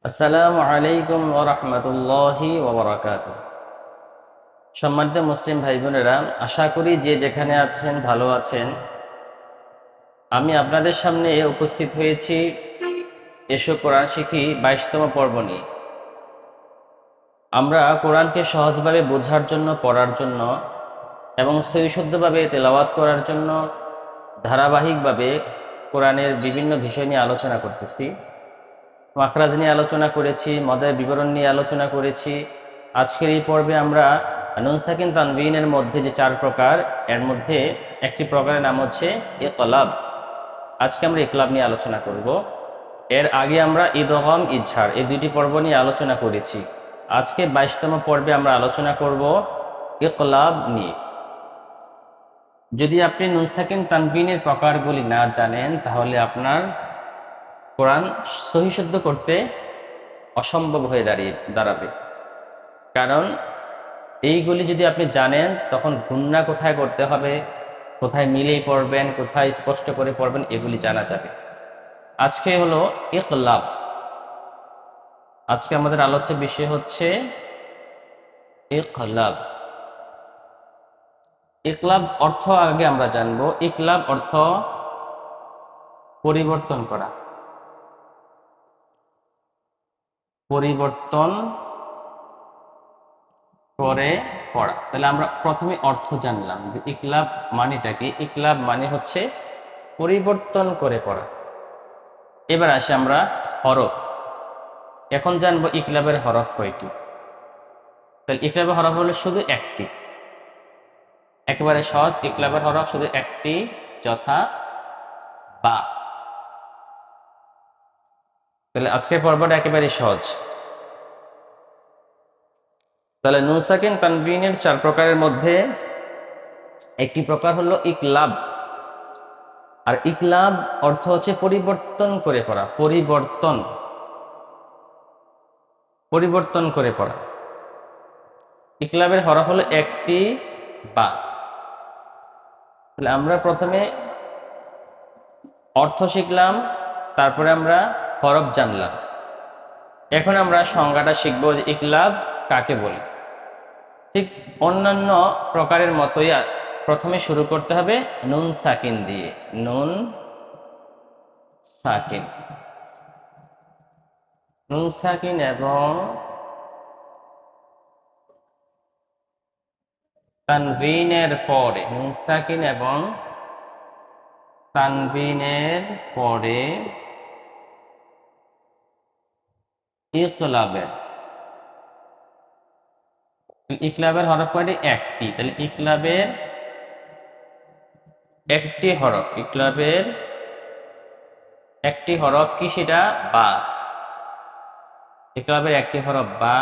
আসসালামু আলাইকুম ওয়া রাহমাতুল্লাহি ওয়া বারাকাতুহু। সম্মানিত মুসলিম ভাই বোনেরা, আশা করি যে যেখানে আছেন ভালো আছেন। আমি আপনাদের সামনে উপস্থিত হয়েছি এসো কোরআন শিখি 22তম পর্ব নিয়ে। আমরা কোরআনকে সহজভাবে বোঝার জন্য, পড়ার জন্য এবং সহিশুদ্ধভাবে তেলাওয়াত করার জন্য ধারাবাহিকভাবে কোরআনের বিভিন্ন বিষয় নিয়ে আলোচনা করতেছি। মাখরাজ নিয়ে আলোচনা করেছি, মদের বিবরণ নিয়ে আলোচনা করেছি। আজকের এই পর্বে আমরা নুন সাকিন তানভিনের মধ্যে যে 4 প্রকার, এর মধ্যে একটি প্রকারের নাম হচ্ছে ইকলাব। আজকে আমরা ইকলাব নিয়ে আলোচনা করব। এর আগে আমরা ইদগাম, ইজহার এই দুইটি পর্ব নিয়ে আলোচনা করেছি। আজকে 22তম পর্বে আমরা আলোচনা করব ইকলাব নিয়ে। যদি আপনি নুন সাকিন তানভিনের প্রকারগুলি না জানেন, তাহলে আপনার কোরআন সহিশুদ্ধ করতে অসম্ভব হয়ে দাঁড়াবে। কারণ এইগুলি যদি আপনি জানেন, তখন গুণনা কোথায় করতে হবে, কোথায় মিলেই পড়বেন, কোথায় স্পষ্ট করে পড়বেন, এগুলি জানা যাবে। আজকে হলো ইকলাব। আজকে আমাদের আলোচ্য বিষয় হচ্ছে ইকলাব। ইকলাব অর্থ আগে আমরা জানবো। ইকলাব অর্থ পরিবর্তন করা, পরিবর্তন করে পড়া। তাহলে আমরা প্রথমে অর্থ জানলাম যে ইকলাব মানেটা কি। ইকলাব মানে হচ্ছে পরিবর্তন করে পড়া। এবার আসি আমরা হরফ। এখন জানবো ইকলাবের হরফ কয়টি। তাহলে ইকলাবের হরফ হলো শুধু একটি, একেবারে সহজ। ইকলাবের হরফ শুধু একটি, যথা বা। তাহলে আজকের পর্বটা একেবারে সহজ। তাহলে নুন সাকিন তানভিনের 4 প্রকারের মধ্যে একটি প্রকার হলো ইকলাব। আর ইকলাব অর্থ হচ্ছে পরিবর্তন করে পড়া, পরিবর্তন করে পড়া। ইকলাবের হরফ হলো একটি বা। তাহলে আমরা প্রথমে অর্থ শিখলাম, তারপরে আমরা হরফ জানলাম। এখন আমরা সংজ্ঞাটা শিখবো যে ইকলাব কাকে বলে। ঠিক অন্যান্য প্রকারের মতোই প্রথমে শুরু করতে হবে নুন সাকিন দিয়ে। নুন সাকিন, নুন সাকিন এবং তানভিনের পরে, নুন সাকিন এবং তানভিনের পরে ইকলাবের। ইকলাবের হরফ কয়টি? একটি। তাহলে ইকলাবের একটি হরফ, ইকলাবের একটি হরফ কি? সেটা বা। ইকলাবের একটি হরফ বা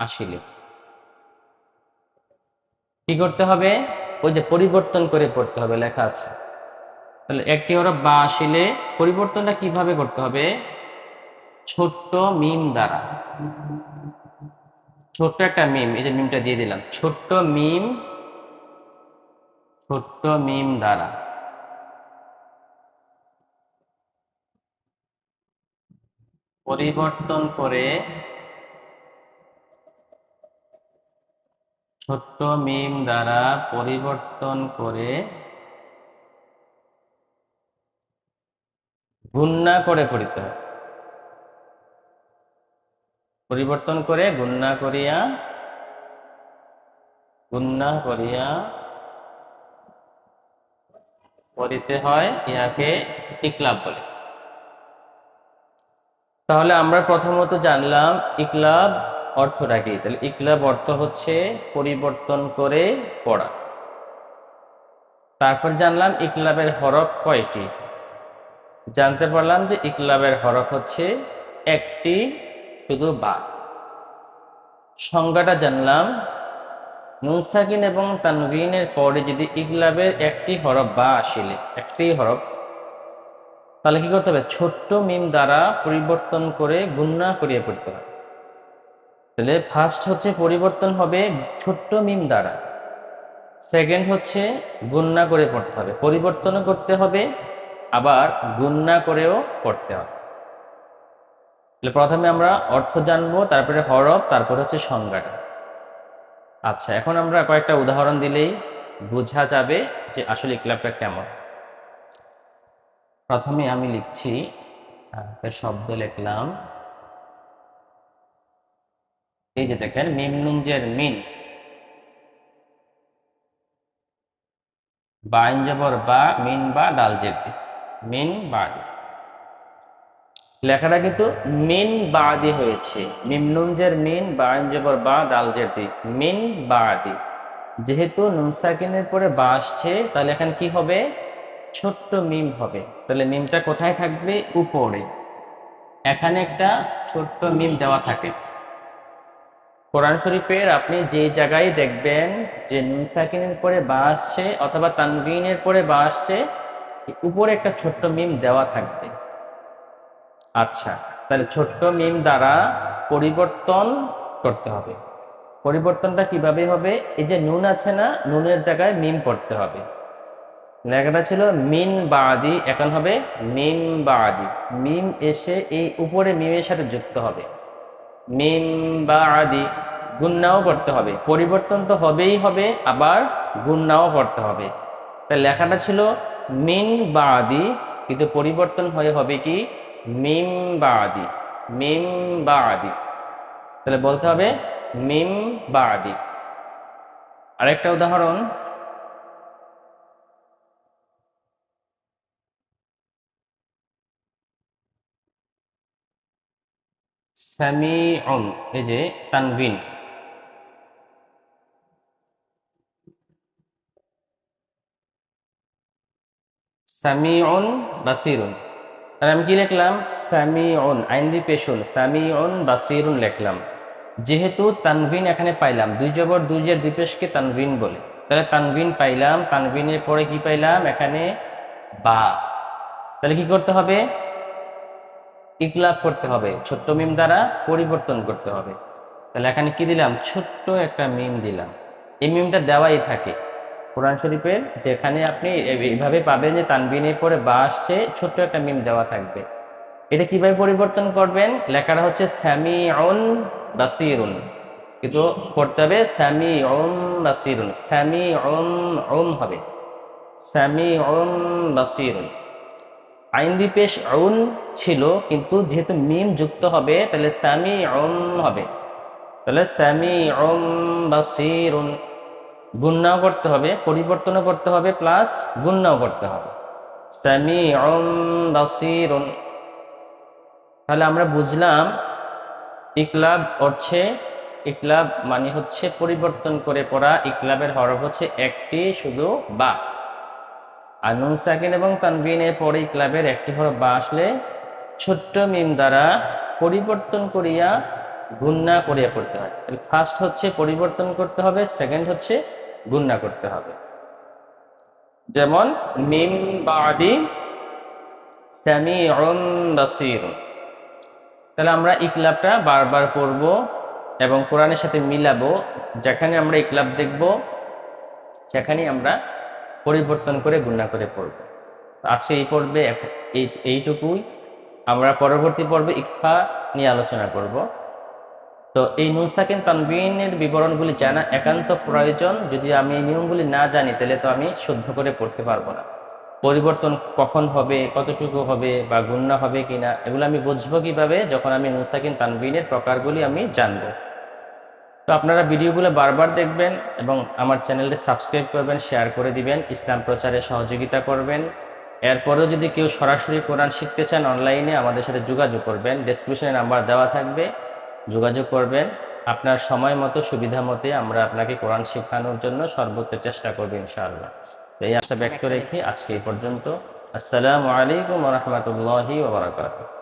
আসিলে কি করতে হবে? ওই যে পরিবর্তন করে পড়তে হবে, লেখা আছে। তাহলে একটি হরফ বা আসিলে পরিবর্তনটা কিভাবে করতে হবে? ছোট্ট মিম দ্বারা। ছোট্ট একটা মিম, এই যে মিমটা দিয়ে দিলাম, ছোট্ট মিম, ছোট্ট মিম দ্বারা পরিবর্তন করে, ছোট্ট মিম দ্বারা পরিবর্তন করে গুণনা করে পড়িতে হয়। পরিবর্তন করে গুণনা করিয়া, গুণনা করিয়া পড়িতে হয়, ইহাকে ইকলাব বলে। তাহলে আমরা প্রথমত জানলাম ইকলাব অর্থটা কি। তাহলে ইকলাব অর্থ হচ্ছে পরিবর্তন করে পড়া। তারপর জানলাম ইকলাবের হরফ কয়টি। জানতে পারলাম যে ইকলাবের হরফ হচ্ছে একটি, শুধু বা। সংজ্ঞাটা জানলাম, নুন সাকিন এবং তানভিনের পরে যদি ইকলাবের একটি হরফ বা আসিলে, একটি হরফ, তাহলে কি করতে হবে? ছোট্ট মিম দ্বারা পরিবর্তন করে গুণনা করিয়ে পড়তে হবে। তাহলে ফার্স্ট হচ্ছে পরিবর্তন হবে ছোট্ট মিম দ্বারা, সেকেন্ড হচ্ছে গুণনা করে পড়তে হবে। পরিবর্তনও করতে হবে, আবার গুণনা করেও পড়তে হবে। তাহলে প্রথমে আমরা অর্থ জানবো, তারপরে হরফ, তারপর হচ্ছে সংজ্ঞাটা। আচ্ছা, এখন আমরা কয়েকটা উদাহরণ দিলেই বোঝা যাবে যে আসলে ইকলাবটা কেমন। প্রথমে আমি লিখছি, একটা শব্দ লিখলাম। এই যে দেখেন, মিম নুন জের মিন, বা আইন জবর বা, মিন বা, ডাল জের দি, মিন বাদি। লেখাটা কিন্তু মিন বাদি হয়েছে, মিম নুন জের মিন, বা আইন জবর বা, ডাল জের দি, মিন বাদি। যেহেতু নুন সাকিনের পরে বা আসছে, তাহলে এখানে কি হবে? ছোট্ট মিম হবে। তাহলে মিমটা কোথায় থাকবে? উপরে। এখানে একটা ছোট্ট মিম দেওয়া থাকে। কোরআন শরীফের আপনি যে জায়গায় দেখবেন যে নুন সাকিনের পরে বা আসছে অথবা তানবিনের পরে বা আসছে, উপরে একটা ছোট্ট মিম দেওয়া থাকবে। আচ্ছা, তাহলে ছোট্ট মিম দ্বারা পরিবর্তন করতে হবে। পরিবর্তনটা কিভাবে হবে? এই যে নুন আছে না, নুনের জায়গায় মিম পড়তে হবে। লেখাটা ছিল মিন বাদি, এখন হবে মিম বাদি। মিম এসে এই উপরে মিমের সাথে যুক্ত হবে, মিম বাদি। গুন্নাও করতে হবে, পরিবর্তন তো হবেই হবে, আবার গুন্নাও করতে হবে। তাই লেখাটা ছিল মিন বাদি, কিন্তু পরিবর্তন হয়ে হবে কি? মিম বাদি, মিম বাদি। তাহলে বলতে হবে মিম বাদি। আরেকটা উদাহরণ, সামিউন, এই যে তানভিন, সামিউন বাসিরুন। তাহলে আমি কি লিখলাম? সামিউন, আইন দি পেশুন, সামিউন বাসিরুন লিখলাম। যেহেতু তানভিন এখানে পাইলাম, দুই জবর দুই জের দুই পেশকে তানভিন বলে, তাহলে তানভিন পাইলাম। তানভিনের পরে কি পাইলাম? এখানে বা। তাহলে কি করতে হবে? ইকলাব করতে হবে, ছোট্ট মিম দ্বারা পরিবর্তন করতে হবে। তাহলে এখানে কি দিলাম? ছোট্ট একটা মিম দিলাম। এই মিমটা দেওয়াই থাকে কোরআন শরীফের, যেখানে আপনি এইভাবে পাবেন যে তানবিনের পরে বা আসছে, ছোট্ট একটা মিম দেওয়া থাকবে। এটা কিভাবে পরিবর্তন করবেন? লেখাটা হচ্ছে সামিউন বাসিরুন, কিন্তু পড়তে হবে সামিউন বাসিরুন, সামিউন উম হবে, সামিউন বাসিরুন। আইন দি পেশ আউন ছিল, কিন্তু যেহেতু মিম যুক্ত হবে তাহলে সামিউন হবে। তাহলে সামিউন বাসিরুন। গুণনাও করতে হবে, পরিবর্তনও করতে হবে, প্লাস গুণনাও করতে হবে। সামিউন বাসিরুন। তাহলে আমরা বুঝলাম ইকলাব হচ্ছে, ইকলাব মানে হচ্ছে পরিবর্তন করে পড়া। ইকলাবের হরফ হচ্ছে একটি, শুধু বা। আর নুন সাকিন এবং তানবিনের পরে ইকলাবের একটি হরফ বা আসলে ছোট্ট মিম দ্বারা পরিবর্তন করিয়া গুণনা করিয়া পড়তে হয়। ফার্স্ট হচ্ছে পরিবর্তন করতে হবে, সেকেন্ড হচ্ছে গুণনা করতে হবে। যেমন মিম বাদি সামিউন বাসির। তাহলে আমরা ইকলাবটা বারবার পড়ব এবং কোরআনের সাথে মিলাবো। যেখানে আমরা ইকলাব দেখব সেখানে আমরা পরিবর্তন করে গুণনা করে পড়ব। আজকে এই পর্বে এইটুকুই। আমরা পরবর্তী পর্বে ইকফা নিয়ে আলোচনা করব। তো এই নুন সাকিন তানবিনের বিবরণগুলি জানা একান্ত প্রয়োজন। যদি আমি এই নিয়মগুলি না জানি তাহলে তো আমি শুদ্ধ করে পড়তে পারবো না। পরিবর্তন কখন হবে, কতটুকু হবে, বা গুণনা হবে কিনা, এগুলো আমি বুঝবো কিভাবে? যখন আমি নুন সাকিন তানবিনের প্রকারগুলি আমি জানবো। তো আপনারা ভিডিওগুলো বারবার দেখবেন এবং আমার চ্যানেলটি সাবস্ক্রাইব করবেন, শেয়ার করে দিবেন, ইসলাম প্রচারে সহযোগিতা করবেন। এরপরেও যদি কেউ সরাসরি কোরআন শিখতে চান অনলাইনে, আমাদের সাথে যোগাযোগ করবেন। ডেসক্রিপশনে নাম্বার দেওয়া থাকবে, যোগাযোগ করবেন। আপনার সময় মতো, সুবিধা মতে আমরা আপনাকে কোরআন শেখানোর জন্য সর্বোচ্চ চেষ্টা করব ইনশাআল্লাহ। তো এই আশা ব্যক্ত রেখে আজকে এই পর্যন্ত। আসসালামু আলাইকুম ওয়া রাহমাতুল্লাহি ওয়া বারাকাতুহু।